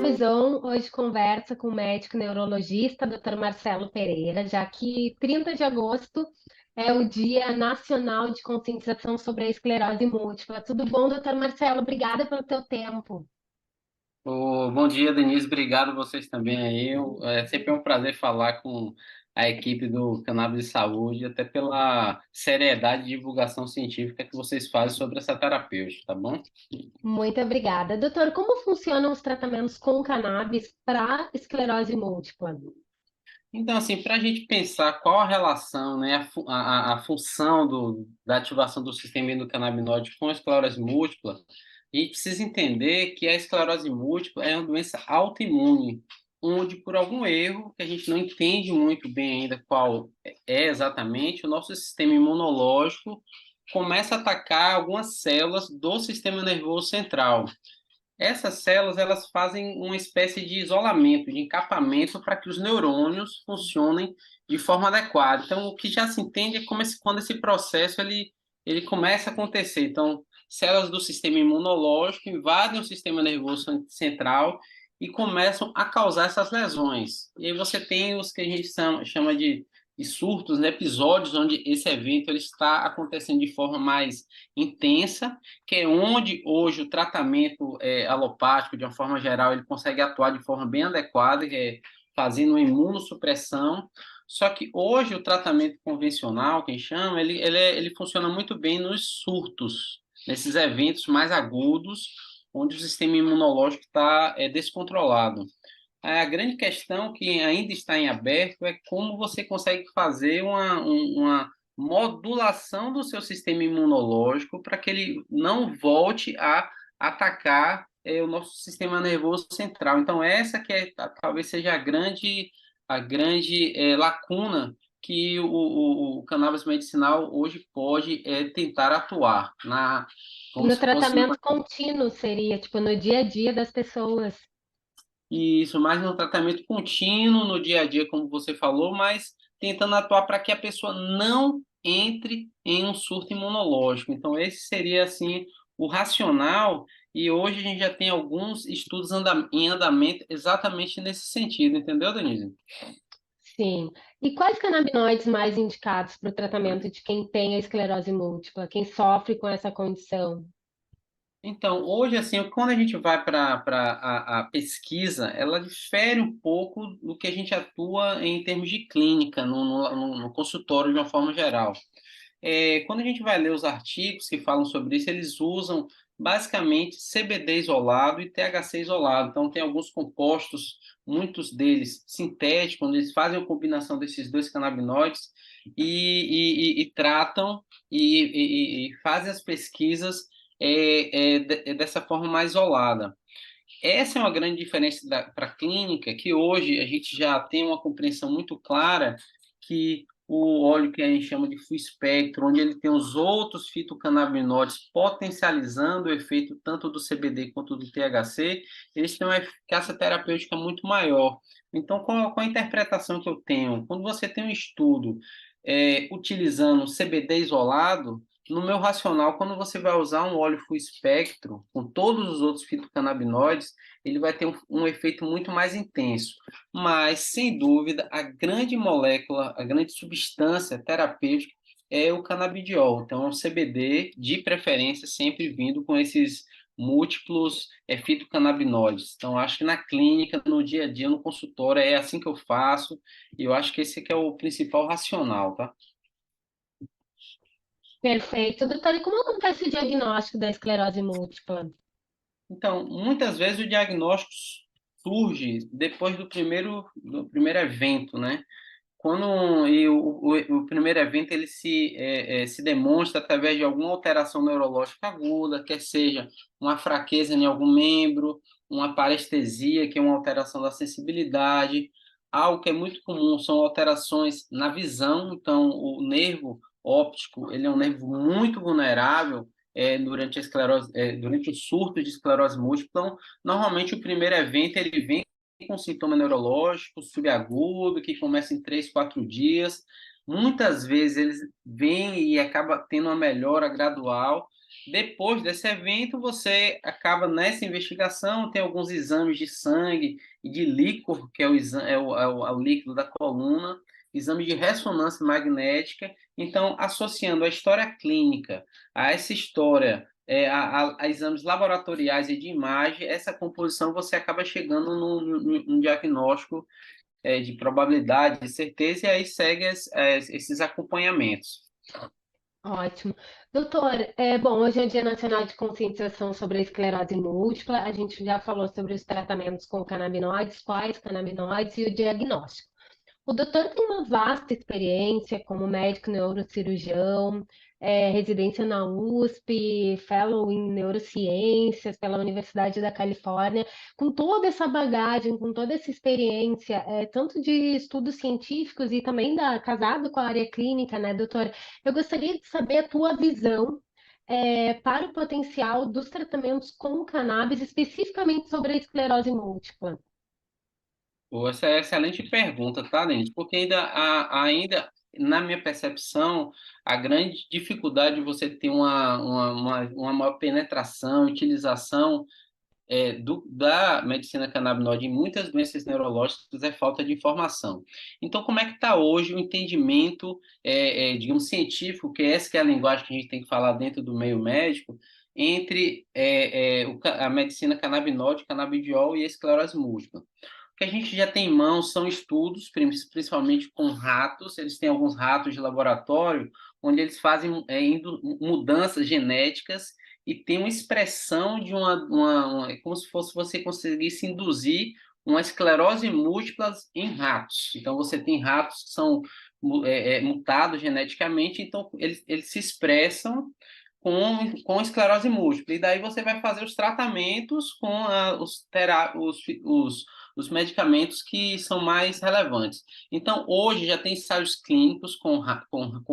Visão hoje conversa com o médico neurologista, Dr. Marcelo Pereira, já que 30 de agosto é o Dia Nacional de Conscientização sobre a Esclerose Múltipla. Tudo bom, Dr. Marcelo? Obrigada pelo teu tempo. Bom dia, Denise. Obrigado vocês também aí. É sempre um prazer falar com a equipe do Cannabis de Saúde, até pela seriedade de divulgação científica que vocês fazem sobre essa terapêutica, tá bom? Muito obrigada. Doutor, como funcionam os tratamentos com cannabis para esclerose múltipla? Então, assim, para a gente pensar qual a relação, né, a função da ativação do sistema endocannabinoide com a esclerose múltipla, a gente precisa entender que a esclerose múltipla é uma doença autoimune, onde, por algum erro, que a gente não entende muito bem ainda qual é exatamente, o nosso sistema imunológico começa a atacar algumas células do sistema nervoso central. Essas células elas fazem uma espécie de isolamento, de encapamento para que os neurônios funcionem de forma adequada. Então, o que já se entende é como quando esse processo ele começa a acontecer. Então, células do sistema imunológico invadem o sistema nervoso central e começam a causar essas lesões. E aí você tem os que a gente chama de surtos, né? Episódios onde esse evento ele está acontecendo de forma mais intensa, que é onde hoje o tratamento alopático, de uma forma geral, ele consegue atuar de forma bem adequada, fazendo uma imunossupressão. Só que hoje o tratamento convencional, que a gente chama, ele funciona muito bem nos surtos, nesses eventos mais agudos, onde o sistema imunológico está descontrolado. A grande questão que ainda está em aberto é como você consegue fazer uma modulação do seu sistema imunológico para que ele não volte a atacar o nosso sistema nervoso central. Então, essa que talvez seja a grande lacuna que o cannabis medicinal hoje pode tentar atuar, como No se fosse tratamento contínuo seria, tipo, no dia a dia das pessoas. isso, mais no tratamento contínuo, no dia a dia, como você falou, mas tentando atuar para que a pessoa não entre em um surto imunológico. Então, esse seria, assim, o racional, e hoje a gente já tem alguns estudos em andamento exatamente nesse sentido, entendeu, Denise? Sim. E quais canabinoides mais indicados para o tratamento de quem tem a esclerose múltipla, quem sofre com essa condição? Então, hoje, assim, quando a gente vai para a pesquisa, ela difere um pouco do que a gente atua em termos de clínica, no consultório de uma forma geral. Quando a gente vai ler os artigos que falam sobre isso, eles usam basicamente CBD isolado e THC isolado. Então, tem alguns compostos, muitos deles sintéticos, onde eles fazem a combinação desses dois canabinoides e tratam e fazem as pesquisas dessa forma mais isolada. Essa é uma grande diferença para a clínica, que hoje a gente já tem uma compreensão muito clara que o óleo que a gente chama de full spectrum, onde ele tem os outros fitocannabinoides potencializando o efeito tanto do CBD quanto do THC, eles têm uma eficácia terapêutica muito maior. Então, qual a interpretação que eu tenho? Quando você tem um estudo utilizando CBD isolado, no meu racional, quando você vai usar um óleo full spectrum, com todos os outros fitocannabinoides, ele vai ter um efeito muito mais intenso. Mas, sem dúvida, a grande molécula, a grande substância terapêutica é o canabidiol. Então, é o CBD, de preferência, sempre vindo com esses múltiplos fitocannabinoides. Então, acho que na clínica, no dia a dia, no consultório, é assim que eu faço, e eu acho que esse aqui é o principal racional, tá? Perfeito. Doutor, e como acontece o diagnóstico da esclerose múltipla? Então, muitas vezes o diagnóstico surge depois do primeiro evento, né? O primeiro evento ele se demonstra através de alguma alteração neurológica aguda, quer seja uma fraqueza em algum membro, uma parestesia, que é uma alteração da sensibilidade. Algo que é muito comum são alterações na visão, então o nervo óptico ele é um nervo muito vulnerável durante a esclerose, durante o surto de esclerose múltipla. Então, normalmente o primeiro evento ele vem com sintoma neurológico subagudo, que começa em 3, 4 dias. Muitas vezes eles vêm e acaba tendo uma melhora gradual, Depois desse evento, você acaba nessa investigação, tem alguns exames de sangue e de líquor, que é o líquido da coluna, exame de ressonância magnética. Então, associando a história clínica a essa história, a exames laboratoriais e de imagem, essa composição você acaba chegando num diagnóstico de probabilidade, de certeza, e aí segue esses acompanhamentos. Ótimo. Doutor, bom, hoje é o Dia Nacional de Conscientização sobre a Esclerose Múltipla. A gente já falou sobre os tratamentos com canabinoides, quais canabinoides e o diagnóstico. O doutor tem uma vasta experiência como médico neurocirurgião, residência na USP, fellow em neurociências pela Universidade da Califórnia. Com toda essa bagagem, com toda essa experiência, tanto de estudos científicos e também casado com a área clínica, né, doutor? Eu gostaria de saber a tua visão, para o potencial dos tratamentos com cannabis, especificamente sobre a esclerose múltipla. Pô, essa é uma excelente pergunta, tá, Lente? Porque ainda, na minha percepção, a grande dificuldade de você ter uma maior penetração, utilização da medicina canabinoide em muitas doenças neurológicas é falta de informação. Então, como é que está hoje o entendimento, digamos, científico, que essa que é a linguagem que a gente tem que falar dentro do meio médico, entre a medicina canabinoide, canabidiol e a esclerose múltipla? O que a gente já tem em mãos são estudos, principalmente com ratos. Eles têm alguns ratos de laboratório, onde eles fazem mudanças genéticas e tem uma expressão de é como se fosse você conseguisse induzir uma esclerose múltipla em ratos. Então, você tem ratos que são mutados geneticamente, então eles se expressam com esclerose múltipla. E daí você vai fazer os tratamentos com os medicamentos que são mais relevantes. Então, hoje já tem ensaios clínicos com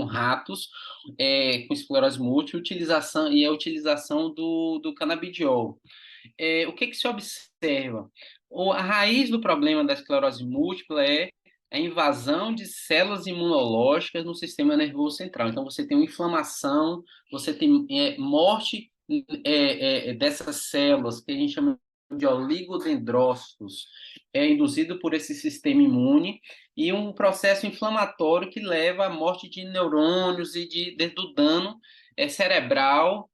ratos, com esclerose múltipla, a utilização do canabidiol. O que se observa? A raiz do problema da esclerose múltipla é a invasão de células imunológicas no sistema nervoso central. Então, você tem uma inflamação, você tem morte dessas células, que a gente chama de oligodendrócitos, induzido por esse sistema imune, e um processo inflamatório que leva à morte de neurônios e do dano cerebral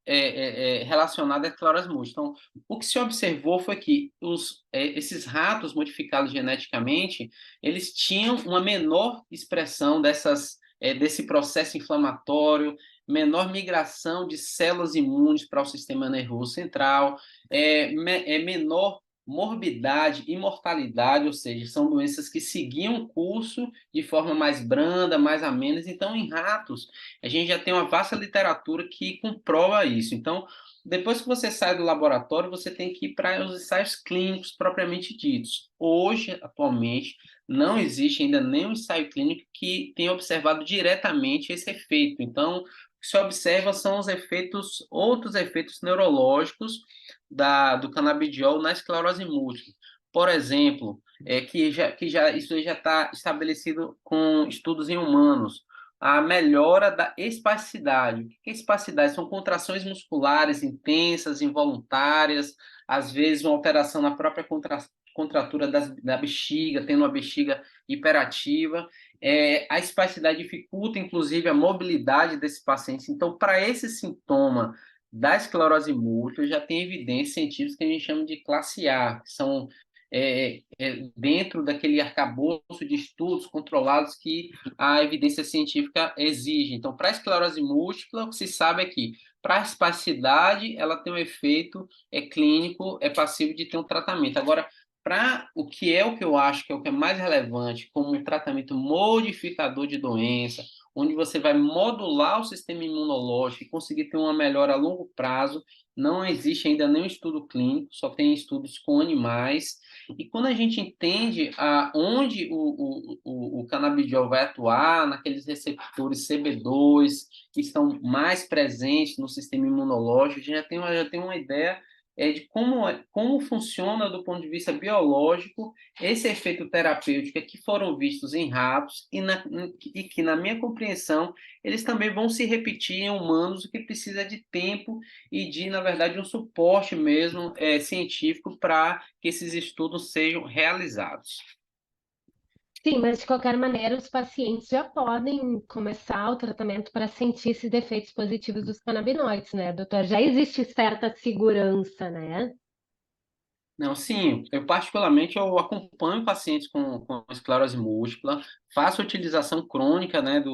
relacionado à esclerose múltipla. Então, o que se observou foi que esses ratos modificados geneticamente, eles tinham uma menor expressão desse processo inflamatório, menor migração de células imunes para o sistema nervoso central, menor morbidade e mortalidade, ou seja, são doenças que seguiam o curso de forma mais branda, mais amena. Então, em ratos, a gente já tem uma vasta literatura que comprova isso. Então, depois que você sai do laboratório, você tem que ir para os ensaios clínicos propriamente ditos. Hoje, atualmente, não existe ainda nenhum ensaio clínico que tenha observado diretamente esse efeito. Então, o que se observa são outros efeitos neurológicos do canabidiol na esclerose múltipla. Por exemplo, isso já está estabelecido com estudos em humanos, a melhora da espasticidade. O que é espasticidade? São contrações musculares intensas, involuntárias, às vezes uma alteração na própria contratura da bexiga, tendo uma bexiga hiperativa. A espasticidade dificulta, inclusive, a mobilidade desse paciente. Então, para esse sintoma da esclerose múltipla, já tem evidências científicas que a gente chama de classe A, que são dentro daquele arcabouço de estudos controlados que a evidência científica exige. Então, para a esclerose múltipla, o que se sabe é que, para a espasticidade, ela tem um efeito clínico, é passível de ter um tratamento. Agora, para o que eu acho que é o que é mais relevante, como um tratamento modificador de doença, onde você vai modular o sistema imunológico e conseguir ter uma melhora a longo prazo, não existe ainda nenhum estudo clínico, só tem estudos com animais. E quando a gente entende onde o canabidiol vai atuar, naqueles receptores CB2 que estão mais presentes no sistema imunológico, a gente já tem uma ideia de como funciona do ponto de vista biológico esse efeito terapêutico que foram vistos em ratos e que, na minha compreensão, eles também vão se repetir em humanos, o que precisa de tempo e de, na verdade, um suporte mesmo científico para que esses estudos sejam realizados. Sim, mas de qualquer maneira, os pacientes já podem começar o tratamento para sentir esses efeitos positivos dos canabinoides, né, doutor? Já existe certa segurança, né? Não, sim, eu particularmente eu acompanho pacientes com esclerose múltipla, faço utilização crônica, né,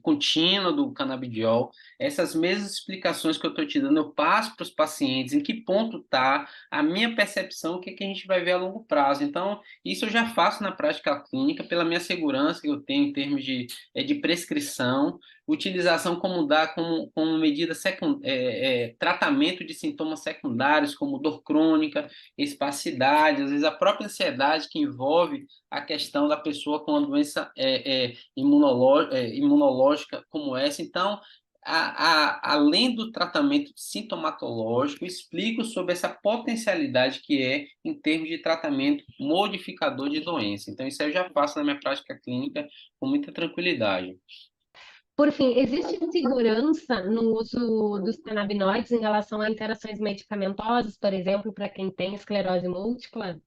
contínua do canabidiol. Essas mesmas explicações que eu estou te dando, eu passo para os pacientes em que ponto está a minha percepção, o que, que a gente vai ver a longo prazo. Então, isso eu já faço na prática clínica, pela minha segurança que eu tenho em termos de prescrição, utilização como medida tratamento de sintomas secundários, como dor crônica, espacidade, às vezes a própria ansiedade que envolve a questão da pessoa com uma doença imunológica como essa. Então, além do tratamento sintomatológico, explico sobre essa potencialidade que é em termos de tratamento modificador de doença. Então, isso eu já faço na minha prática clínica com muita tranquilidade. Por fim, existe segurança no uso dos canabinoides em relação a interações medicamentosas, por exemplo, para quem tem esclerose múltipla?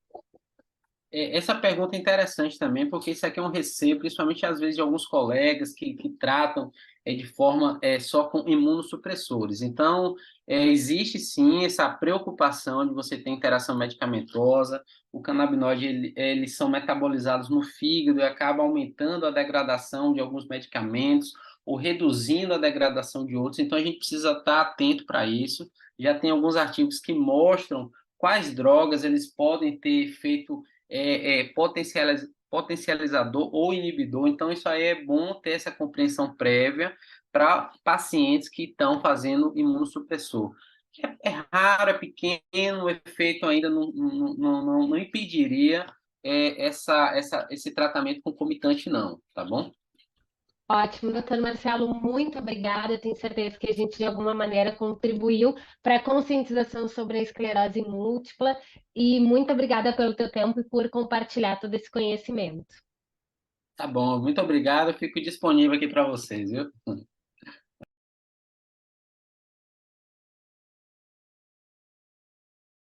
Essa pergunta é interessante também, porque isso aqui é um receio, principalmente às vezes de alguns colegas que tratam de forma só com imunossupressores. Então, existe sim essa preocupação de você ter interação medicamentosa. O canabinoide, eles são metabolizados no fígado e acaba aumentando a degradação de alguns medicamentos ou reduzindo a degradação de outros. Então, a gente precisa estar atento para isso. Já tem alguns artigos que mostram quais drogas eles podem ter efeito potencializador ou inibidor. Então, isso aí é bom ter essa compreensão prévia para pacientes que estão fazendo imunossupressor. É raro, é pequeno, o efeito ainda não impediria esse tratamento concomitante, não, tá bom? Ótimo, doutor Marcelo, muito obrigada. Eu tenho certeza que a gente, de alguma maneira, contribuiu para a conscientização sobre a esclerose múltipla e muito obrigada pelo teu tempo e por compartilhar todo esse conhecimento. Tá bom, muito obrigado, eu fico disponível aqui para vocês, viu?